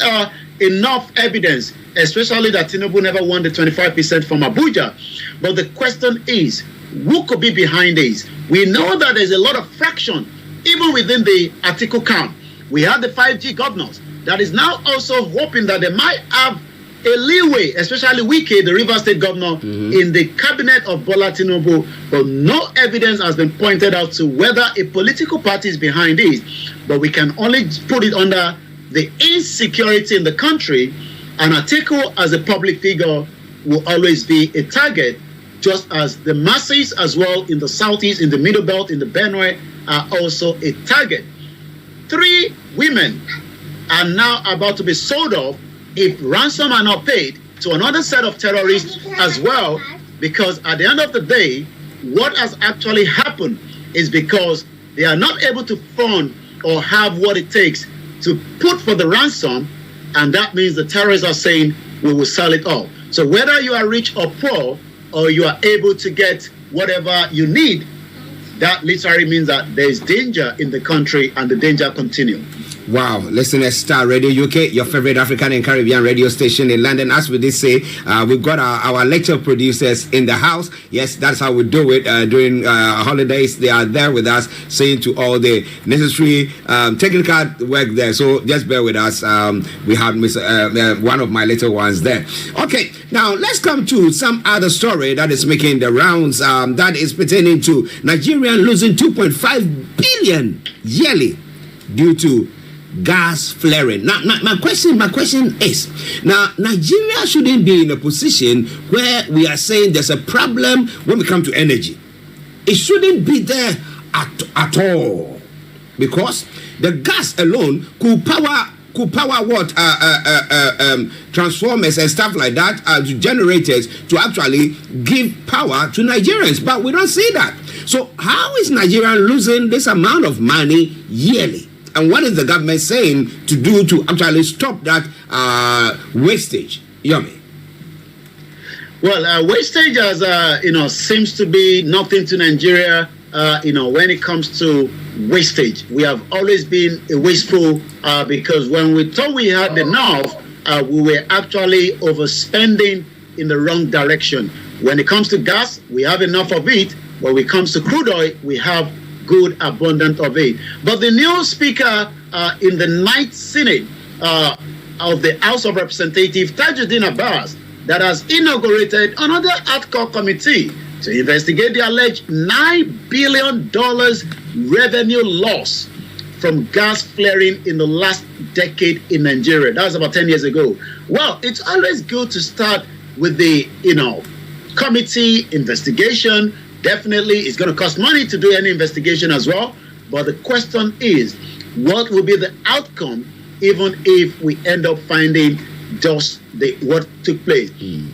enough evidence, especially that Tinubu never won the 25% from Abuja. But the question is, who could be behind this? We know that there's a lot of fraction, even within the Atiku camp. We have the 5G governors that is now also hoping that they might have a leeway, especially Wike, the Rivers State governor, in the cabinet of Bola Tinubu, but no evidence has been pointed out to whether a political party is behind this. But we can only put it under the insecurity in the country, and Atiku as a public figure will always be a target, just as the masses as well in the southeast, in the middle belt, in the Benue are also a target. 3 women are now about to be sold off if ransom are not paid to another set of terrorists as well, because at the end of the day, what has actually happened is because they are not able to fund or have what it takes to put for the ransom, and that means the terrorists are saying, we will sell it all. So whether you are rich or poor, or you are able to get whatever you need, that literally means that there is danger in the country, and the danger continues. Wow, listen to Starr Radio UK, your favorite African and Caribbean radio station in London. As we did say, we've got our lecture producers in the house. Yes, that's how we do it during holidays. They are there with us, saying to all the necessary technical work there. So just bear with us. We have one of my little ones there. Okay, now let's come to some other story that is making the rounds. That is pertaining to Nigeria losing 2.5 billion yearly due to gas flaring. Now, my question is, now Nigeria shouldn't be in a position where we are saying there's a problem when we come to energy. It shouldn't be there at all, because the gas alone could power what transformers and stuff like that, to generators to actually give power to Nigerians, but we don't see that. So how is Nigeria losing this amount of money yearly? And what is the government saying to do to actually stop that wastage? Yomi. Well, wastage as seems to be nothing to Nigeria. When it comes to wastage, we have always been wasteful because when we thought we had enough, we were actually overspending in the wrong direction. When it comes to gas, we have enough of it. When it comes to crude oil, we have good abundance of it. But the new speaker in the Ninth Senate of the House of Representatives, Tajuddin Abbas, that has inaugurated another ad hoc committee to investigate the alleged $9 billion revenue loss from gas flaring in the last decade in Nigeria. That was about 10 years ago. Well, it's always good to start with the, committee investigation. Definitely, it's going to cost money to do any investigation as well. But the question is, what will be the outcome even if we end up finding just what took place?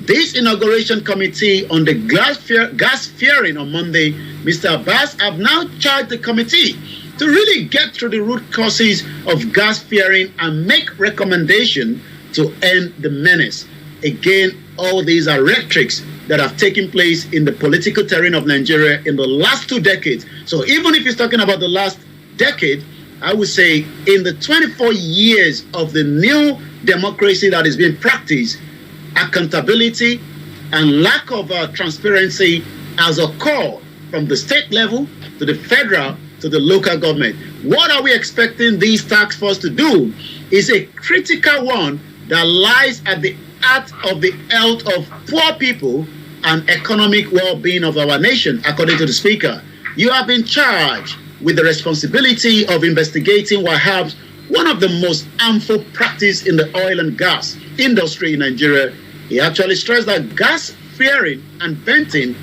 This inauguration committee on the gas flaring on Monday, Mr. Abbas have now charged the committee to really get through the root causes of gas flaring and make recommendations to end the menace. Again, all these are rhetorics that have taken place in the political terrain of Nigeria in the last 2 decades. So even if he's talking about the last decade, I would say in the 24 years of the new democracy that is being practiced, accountability and lack of transparency has occurred from the state level to the federal to the local government. What are we expecting these task force to do is a critical one that lies at the heart of the health of poor people and economic well-being of our nation, according to the speaker. You have been charged with the responsibility of investigating perhaps one of the most harmful practices in the oil and gas industry in Nigeria. He actually stressed that gas flaring and venting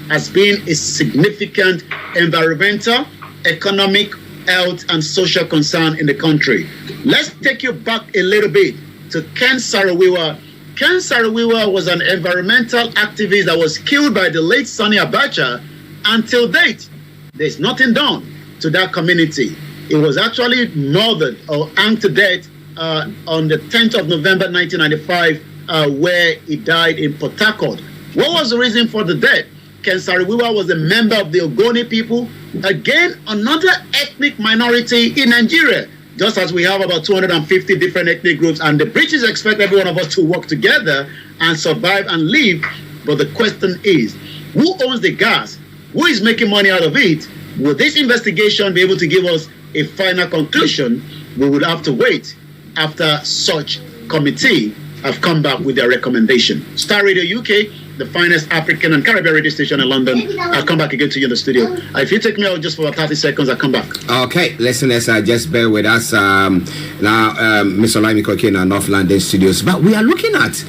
has been a significant environmental, economic, health, and social concern in the country. Let's take you back a little bit to Ken Saro-Wiwa. Ken Saro-Wiwa was an environmental activist that was killed by the late Sani Abacha. Until date, there's nothing done to that community. It was actually murdered or hanged to death on the 10th of November 1995, where he died in Port Harcourt. What was the reason for the death? Ken Saro-Wiwa was a member of the Ogoni people, again, another ethnic minority in Nigeria. Just as we have about 250 different ethnic groups, and the British expect every one of us to work together and survive and live. But the question is, who owns the gas? Who is making money out of it? Will this investigation be able to give us a final conclusion? We would have to wait after such committee have come back with their recommendation. Starr Radio UK, the finest African and Caribbean radio station in London. I'll come back again to you in the studio. If you take me out just for 30 seconds, I'll come back. Okay, listeners, just bear with us. Now, Mr. Olayomi Koiki in our North London studios. But we are looking at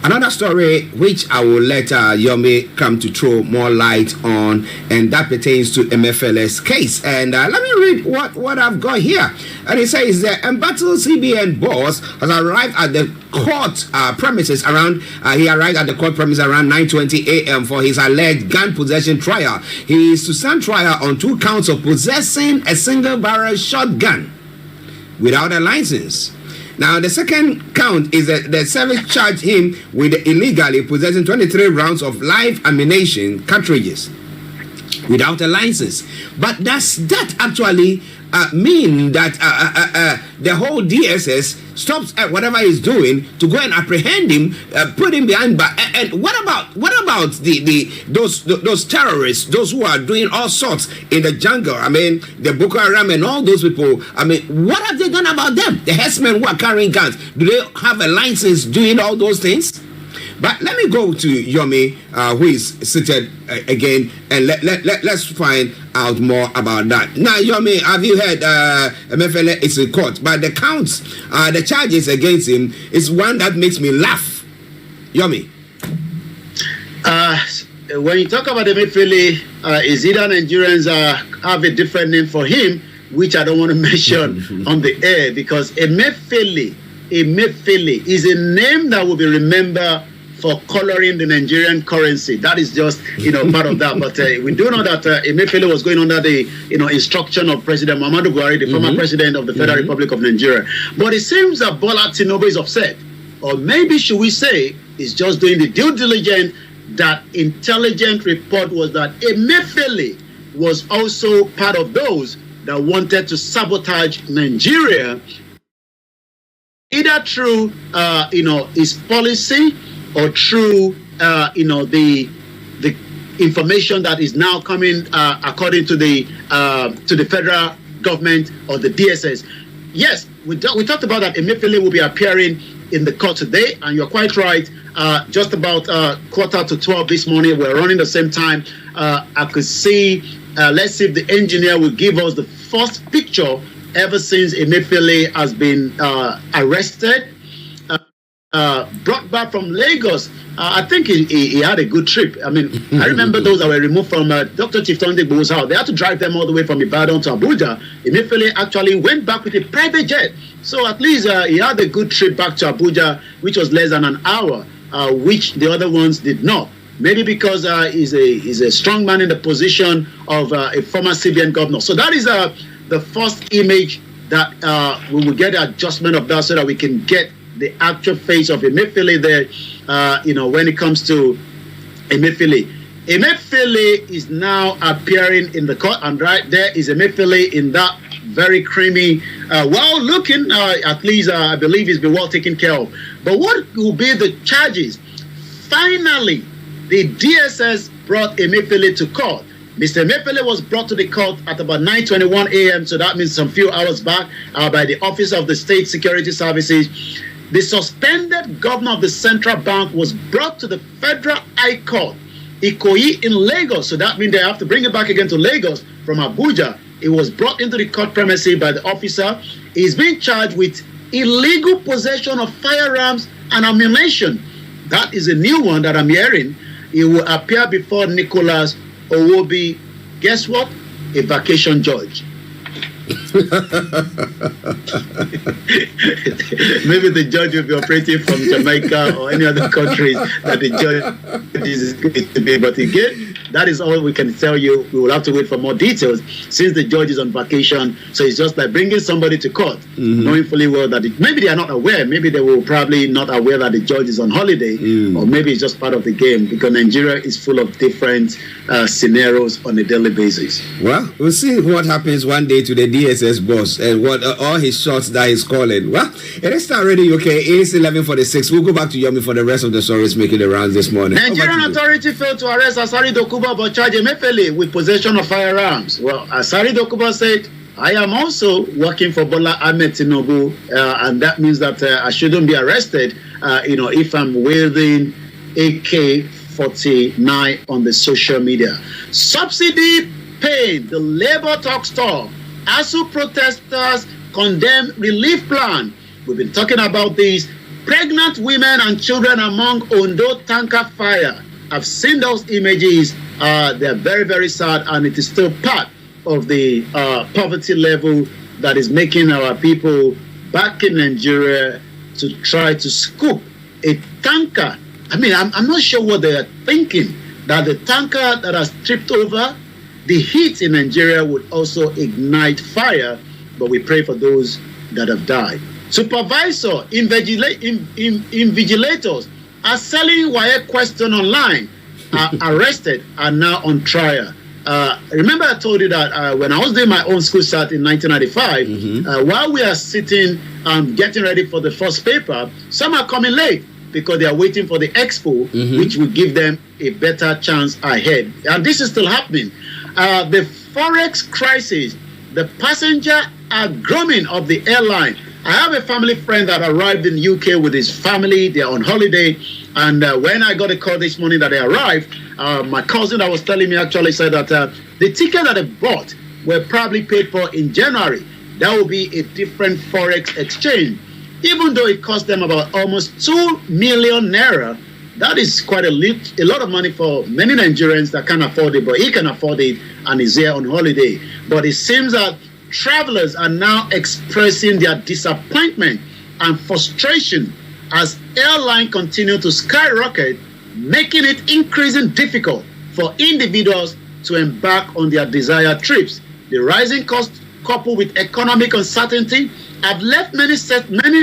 another story which I will let Yomi come to throw more light on, and that pertains to Emefiele's case. And let me read what I've got here. And it says the embattled CBN boss has arrived at the court premises around. He arrived at the court premises around 9:20 a.m. for his alleged gun possession trial. He is to stand trial on 2 counts of possessing a single-barrel shotgun without a license. Now, the second count is that the service charged him with illegally possessing 23 rounds of live ammunition cartridges without a license. But does that actually mean that the whole DSS stops at whatever he's doing to go and apprehend him, put him behind bars? And what about those terrorists, those who are doing all sorts in the jungle? I mean, the Boko Haram and all those people. I mean, what have they done about them? The herdsmen who are carrying guns, do they have a license doing all those things? But let me go to Yomi, who is seated again, and let's find out more about that. Now, Yomi, have you heard Emefiele is in court? But the counts, the charges against him is one that makes me laugh. Yomi. When you talk about Emefiele, is either Nigerians have a different name for him, which I don't want to mention on the air, because Emefiele is a name that will be remembered for coloring the Nigerian currency. That is just, part of that. But we do know that Emefiele was going under the, instruction of President Muhammadu Buhari, the former president of the Federal Republic of Nigeria. But it seems that Bola Tinubu is upset. Or maybe, should we say, is just doing the due diligence. That intelligent report was that Emefiele was also part of those that wanted to sabotage Nigeria, either through, his policy, or through the information that is now coming according to the federal government or the DSS. Yes, we talked about that Emefiele will be appearing in the court today, and you're quite right. Just about 11:45 this morning, we're running the same time. I could see. Let's see if the engineer will give us the first picture ever since Emefiele has been arrested. Brought back from Lagos. I think he had a good trip. I mean, I remember those that were removed from Dr. Chief IGBOHO's house. They had to drive them all the way from Ibadan to Abuja. Emefiele actually went back with a private jet. So at least he had a good trip back to Abuja, which was less than an hour, which the other ones did not. Maybe because he's a strong man in the position of a former CBN governor. So that is the first image that we will get the adjustment of that so that we can get the actual face of Emefiele there, when it comes to Emefiele. Emefiele is now appearing in the court, and right there is Emefiele in that very creamy, well-looking, at least I believe he's been well taken care of. But what will be the charges? Finally, the DSS brought Emefiele to court. Mr. Emefiele was brought to the court at about 9:21 a.m., so that means some few hours back, by the Office of the State Security Services. The suspended governor of the central bank was brought to the Federal High Court, Ikoyi in Lagos. So that means they have to bring it back again to Lagos from Abuja. It was brought into the court premises by the officer. He's being charged with illegal possession of firearms and ammunition. That is a new one that I'm hearing. He will appear before Nicholas Owobi. Guess what? A vacation judge. Maybe the judge will be operating from Jamaica or any other countries that the judge is going to be. But again, that is all we can tell you. We will have to wait for more details since the judge is on vacation. So it's just like bringing somebody to court, knowing fully well that maybe they are not aware. Maybe they will probably not aware that the judge is on holiday, or maybe it's just part of the game because Nigeria is full of different scenarios on a daily basis. Well, we'll see what happens one day to the DSS boss and what all his shots that he's calling. Well, it is Starr Radio UK. It is 11:46. We'll go back to Yomi for the rest of the stories making the rounds this morning. Nigerian authority failed to arrest Asari Dokubo but charge Emefiele with possession of firearms. Well, Asari Dokubo said, I am also working for Bola Ahmed Tinubu, and that means that I shouldn't be arrested, if I'm wielding AK-49 on the social media. Subsidy paid, the labor talk stop. ASU protesters condemn relief plan. We've been talking about this. Pregnant women and children among Ondo tanker fire. I've seen those images. They're very, very sad, and it is still part of the poverty level that is making our people back in Nigeria to try to scoop a tanker. I mean, I'm not sure what they are thinking, that the tanker that has tripped over, the heat in Nigeria would also ignite fire, but we pray for those that have died. Supervisor, invigilators are selling wire question online, are arrested, are now on trial. Remember I told you that when I was doing my own school start in 1995, while we are sitting getting ready for the first paper, some are coming late because they are waiting for the expo, which will give them a better chance ahead. And this is still happening. The Forex crisis, the passenger are grooming of the airline. I have a family friend that arrived in the UK with his family. They're on holiday. And when I got a call this morning that they arrived, my cousin that was telling me actually said that the ticket that they bought were probably paid for in January. That will be a different Forex exchange. Even though it cost them about almost 2 million naira, that is quite a lot of money for many Nigerians that can't afford it, but he can afford it and is here on holiday. But it seems that travelers are now expressing their disappointment and frustration as airlines continue to skyrocket, making it increasingly difficult for individuals to embark on their desired trips. The rising cost, coupled with economic uncertainty, have left many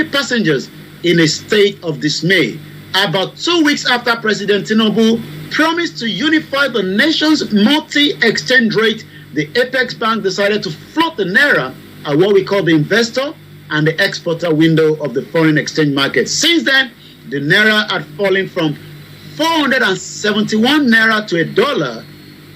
passengers in a state of dismay. About 2 weeks after President Tinubu promised to unify the nation's multi-exchange rate, the Apex Bank decided to float the naira at what we call the investor and the exporter window of the foreign exchange market. Since then, the naira had fallen from 471 naira to $1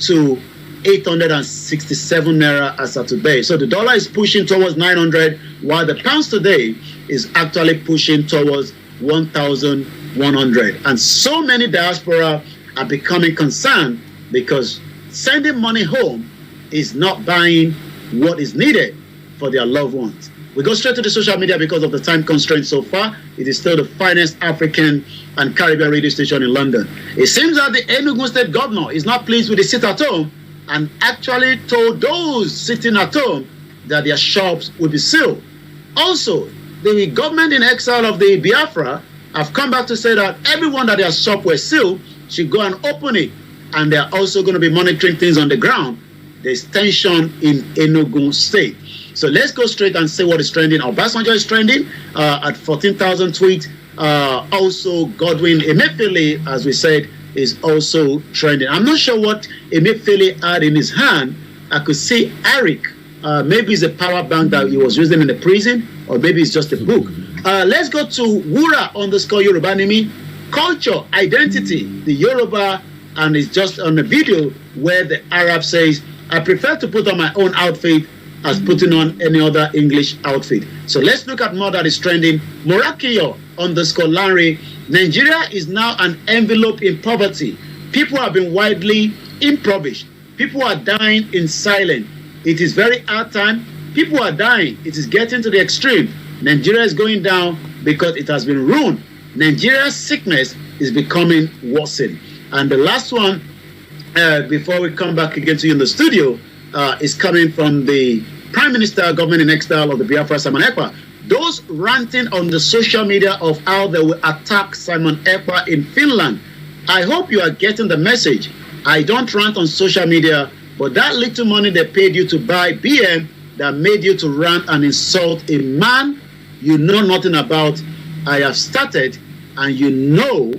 to 867 naira as of today. So the dollar is pushing towards 900, while the pounds today is actually pushing towards 1,100. And so many diaspora are becoming concerned because sending money home is not buying what is needed for their loved ones. We go straight to the social media because of the time constraints so far. It is still the finest African and Caribbean radio station in London. It seems that the Enugu State governor is not pleased with the sit at home and actually told those sitting at home that their shops would be sealed. Also, the government in exile of the Biafra have come back to say that everyone that their shop were sealed should go and open it. And they're also going to be monitoring things on the ground. There's tension in Enugu State. So let's go straight and see what is trending. Obasanjo is trending at 14,000 tweets. Also, Godwin Emefiele, as we said, is also trending. I'm not sure what Emefiele had in his hand. I could see Eric. Maybe it's a power bank that he was using in the prison, or maybe it's just a book. Let's go to Wura _ Yoruba Nimi. Culture, identity, the Yoruba, and it's just on a video where the Arab says, I prefer to put on my own outfit as putting on any other English outfit. So let's look at more that is trending. Morakiyo _ Larry. Nigeria is now an envelope in poverty. People have been widely impoverished. People are dying in silence. It is very hard time. People are dying. It is getting to the extreme. Nigeria is going down because it has been ruined. Nigeria's sickness is becoming worsened. And the last one, before we come back again to you in the studio, is coming from the Prime Minister, government in exile of the Biafra, Simon Ekpa. Those ranting on the social media of how they will attack Simon Ekpa in Finland. I hope you are getting the message. I don't rant on social media, but that little money they paid you to buy BM that made you to rant and insult a man you know nothing about. I have started, and you know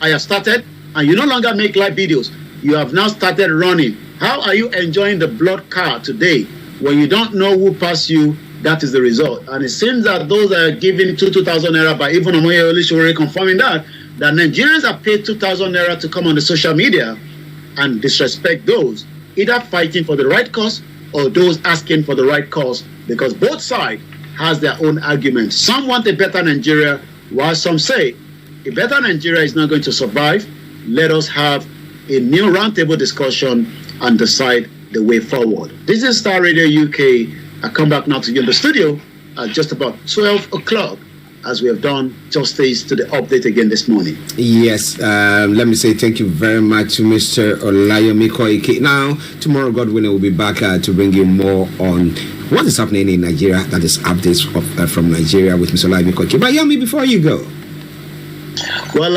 I have started, and you no longer make live videos. You have now started running. How are you enjoying the blood car today when you don't know who passed you? That is the result. And it seems that those that are giving 2,000 naira, by even Omoye Olishore confirming that Nigerians are paid 2,000 naira to come on the social media and disrespect those, either fighting for the right cause or those asking for the right cause, because both sides has their own arguments. Some want a better Nigeria, while some say a better Nigeria is not going to survive. Let us have a new roundtable discussion and decide the way forward. This is Starr Radio UK. I come back now to you in the studio at just about 12 o'clock, as we have done justice to the update again this morning. Yes, let me say thank you very much to Mr. Olayomi Koiki. Now, tomorrow, God willing, we'll be back to bring you more on what is happening in Nigeria. That is updates from Nigeria with Mr. Olayomi Koiki. But Yomi, before you go. Well,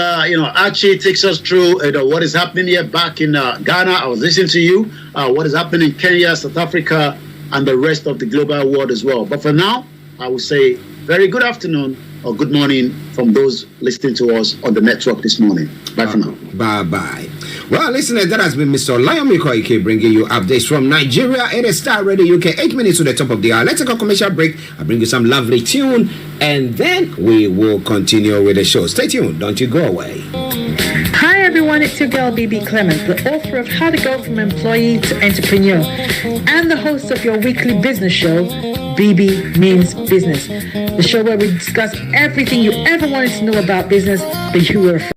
Archie takes us through what is happening here back in Ghana. I was listening to you. What is happening in Kenya, South Africa, and the rest of the global world as well. But for now, I will say very good afternoon or good morning from those listening to us on the network this morning. Bye for now. Bye-bye. Well, listeners, that has been Mr. Olayomi Koiki bringing you updates from Nigeria. It is Starr Radio UK, 8 minutes to the top of the hour. Let's take a commercial break. I'll bring you some lovely tune, and then we will continue with the show. Stay tuned. Don't you go away. Hi everyone, it's your girl BB Clement, the author of How to Go From Employee to Entrepreneur and the host of your weekly business show, BB Means Business, the show where we discuss everything you ever wanted to know about business but you were afraid.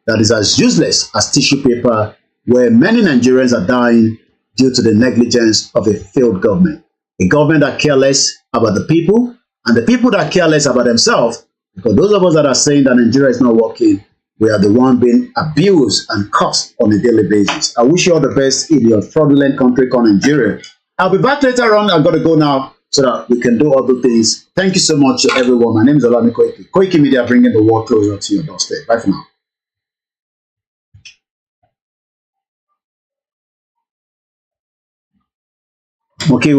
That is as useless as tissue paper, where many Nigerians are dying due to the negligence of a failed government. A government that care less about the people, and the people that care less about themselves, because those of us that are saying that Nigeria is not working, we are the one being abused and cursed on a daily basis. I wish you all the best in your fraudulent country called Nigeria. I'll be back later on. I've got to go now so that we can do other things. Thank you so much, everyone. My name is Olayomi Koiki. Koikimedia, bringing the world closer to your doorstep. Bye for now. Moki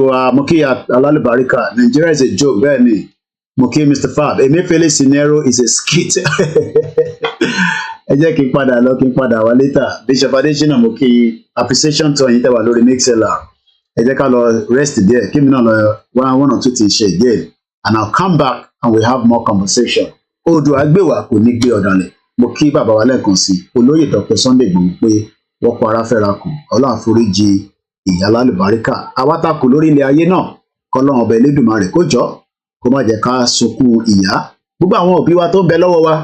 Alalibarika. Nigeria is a joke, Bernie. Moki Mr. Fab. Emefiele scenario is a skit. Later. Bishop Adesina Moki, appreciation to Anita Walori Mixela. Rest there. Give me one or two things again. And I'll come back and we'll have more conversation. Odu Agbewa kò ní gbé ọ̀dàlẹ̀. Mo kí bàbá wa lẹ́ẹ̀kan sí. Olóyè Dr. Sunday Igboho pé wọ́n kó ara fẹ́ra kù. Ọlọ́run àforíjì ìyá lálùbáríkà. Àwa tá kù lórí ilẹ̀ ayé náà. Kọ́lọ́run ọba Elédùmarè kó jọ̀ọ́ kó má jẹ́ ká sunkún ìyá. Gbogbo àwọn òbí wa tó ń bẹ lọ́wọ́ wa.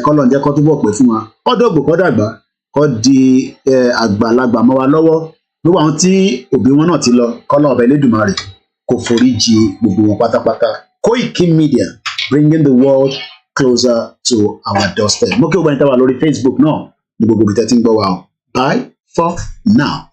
Kọ́lọ́run jẹ́ kó túbọ̀ pẹ́ fún wa. Kọ́dọ̀gbò kọ́dàgbà kó di àgbàlagbà mọ́ wa lọ́wọ́. Gbogbo àwọn tí òbí wọn náà ti lọ. Kọ́lọ́run ọba Elédùmarè kó foríjì gbogbo wọn pátápátá. Koikimedia, bringing the world closer to our doorstep. Mo kí o gba ìtawà lórí Facebook náà ní gbogbo ibi tẹ́ ti ń gbọ́ wa o. Bye for now.